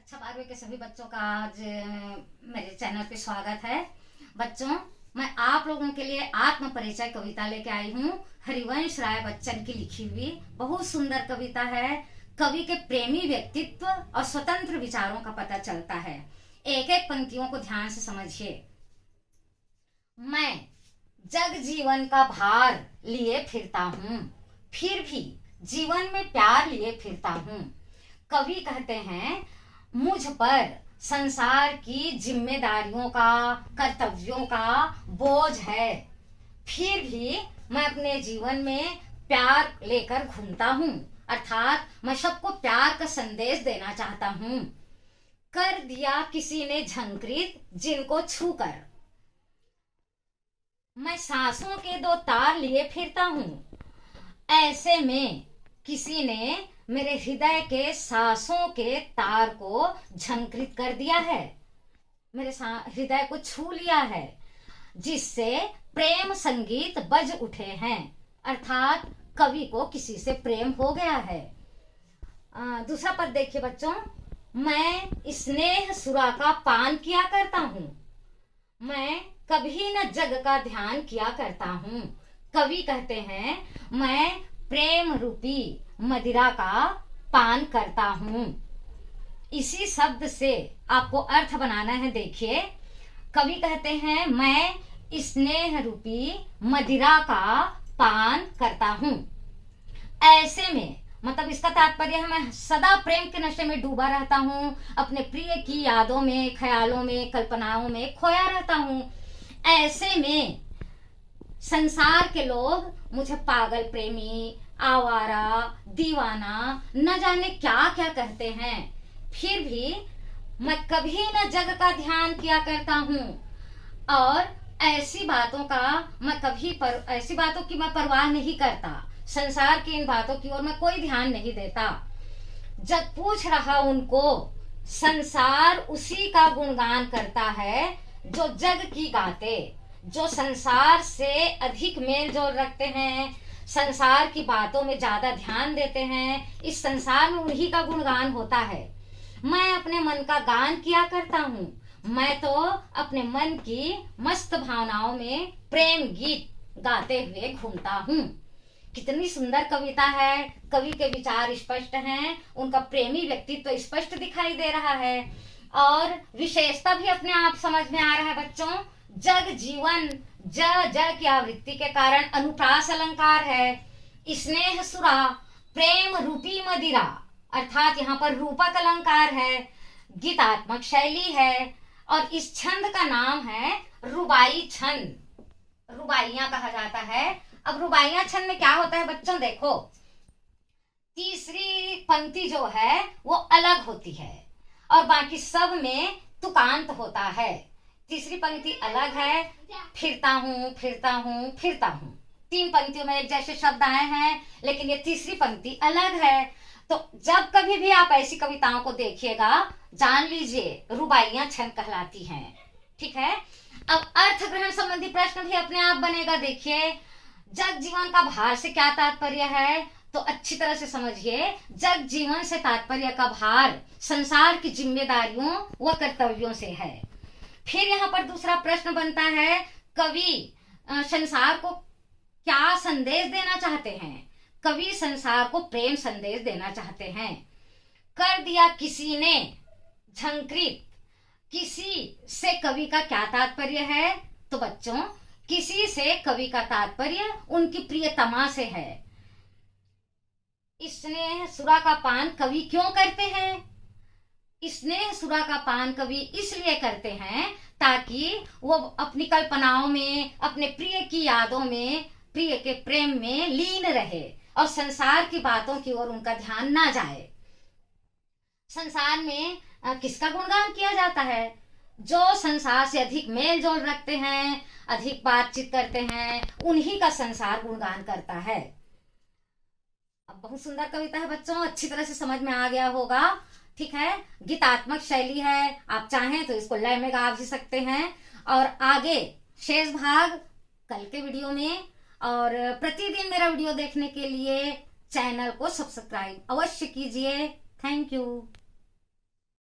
अच्छा 12वीं के सभी बच्चों का आज मेरे चैनल पे स्वागत है। बच्चों, मैं आप लोगों के लिए आत्म परिचय कविता लेके आई हूँ। हरिवंश राय बच्चन की लिखी हुई बहुत सुंदर कविता है। कवि के प्रेमी व्यक्तित्व और स्वतंत्र विचारों का पता चलता है। एक एक पंक्तियों को ध्यान से समझिए। मैं जग जीवन का भार लिए फिरता हूँ, फिर भी जीवन में प्यार लिए फिरता हूँ। कवि कहते हैं, मुझ पर संसार की जिम्मेदारियों का, कर्तव्यों का बोझ है, फिर भी मैं अपने जीवन में प्यार लेकर घूमता हूँ। अर्थात मैं सबको प्यार का संदेश देना चाहता हूँ। कर दिया किसी ने झंकृत जिनको छूकर, मैं सांसों के दो तार लिए फिरता हूँ। ऐसे में किसी ने मेरे हृदय के सांसों के तार को झंकृत कर दिया है, मेरे हृदय को छू लिया है, जिससे प्रेम संगीत बज उठे हैं। अर्थात कवि को किसी से प्रेम हो गया है। दूसरा पद देखिए बच्चों। मैं स्नेह सुरा का पान किया करता हूँ, मैं कभी न जग का ध्यान किया करता हूँ। कवि कहते हैं, मैं प्रेम रूपी मदिरा का पान करता हूँ। इसी शब्द से आपको अर्थ बनाना है। देखिए, कवि कहते हैं, मैं स्नेह रूपी मदिरा का पान करता हूँ। ऐसे में मतलब इसका तात्पर्य है, मैं सदा प्रेम के नशे में डूबा रहता हूँ, अपने प्रिय की यादों में, ख्यालों में, कल्पनाओं में खोया रहता हूँ। ऐसे में संसार के लोग मुझे पागल प्रेमी, आवारा, दीवाना, न जाने क्या क्या कहते हैं, फिर भी मैं कभी न जग का ध्यान किया करता हूँ और ऐसी बातों की मैं परवाह नहीं करता। संसार की इन बातों की ओर मैं कोई ध्यान नहीं देता। जग पूछ रहा उनको, संसार उसी का गुणगान करता है जो जग की गाते, जो संसार से अधिक मेल जोल रखते हैं, संसार की बातों में ज्यादा ध्यान देते हैं। इस संसार में उन्हीं का गुणगान होता है। मैं अपने मन का गान किया करता हूँ, मैं तो अपने मन की मस्त भावनाओं में प्रेम गीत गाते हुए घूमता हूँ। कितनी सुंदर कविता है। कवि के विचार स्पष्ट हैं, उनका प्रेमी व्यक्तित्व स्पष्ट दिखाई दे रहा है और विशेषता भी अपने आप समझ में आ रहा है। बच्चों, जग जीवन ज की आवृत्ति के कारण अनुप्रास अलंकार है। स्नेह सुरा प्रेम रूपी मदिरा, अर्थात यहाँ पर रूपक अलंकार है, गीतात्मक शैली है और इस छंद का नाम है रुबाई छंद। रुबाइयां कहा जाता है। अब रुबाइयां छंद में क्या होता है बच्चों, देखो, तीसरी पंक्ति जो है वो अलग होती है और बाकी सब में तुकांत होता है। तीसरी पंक्ति अलग है, फिरता हूँ फिरता हूँ फिरता हूँ। तीन पंक्तियों में एक जैसे शब्द आए हैं, लेकिन ये तीसरी पंक्ति अलग है। तो जब कभी भी आप ऐसी कविताओं को देखिएगा, जान लीजिए रुबाइयां छंद कहलाती हैं। ठीक है। अब अर्थ ग्रहण संबंधी प्रश्न भी अपने आप बनेगा। देखिए, जग जीवन का भार से क्या तात्पर्य है, तो अच्छी तरह से समझिए। जग जीवन से तात्पर्य का भार संसार की जिम्मेदारियों व कर्तव्यों से है। फिर यहाँ पर दूसरा प्रश्न बनता है, कवि संसार को क्या संदेश देना चाहते हैं। कवि संसार को प्रेम संदेश देना चाहते हैं। कर दिया किसी ने झंकृत, किसी से कवि का क्या तात्पर्य है, तो बच्चों, किसी से कवि का तात्पर्य उनकी प्रियतमा से है। स्नेह सुरा का पान कवि क्यों करते हैं? स्नेह सुरा का पान कवि इसलिए करते हैं ताकि वो अपनी कल्पनाओं में, अपने प्रिय की यादों में, प्रिय के प्रेम में लीन रहे और संसार की बातों की ओर उनका ध्यान ना जाए। संसार में किसका गुणगान किया जाता है? जो संसार से अधिक मेल जोल रखते हैं, अधिक बातचीत करते हैं, उन्हीं का संसार गुणगान करता है। अब बहुत सुंदर कविता है बच्चों, अच्छी तरह से समझ में आ गया होगा। ठीक है। गीतात्मक शैली है, आप चाहें तो इसको लय में गा भी सकते हैं। और आगे शेष भाग कल के वीडियो में। और प्रतिदिन मेरा वीडियो देखने के लिए चैनल को सब्सक्राइब अवश्य कीजिए। Thank you.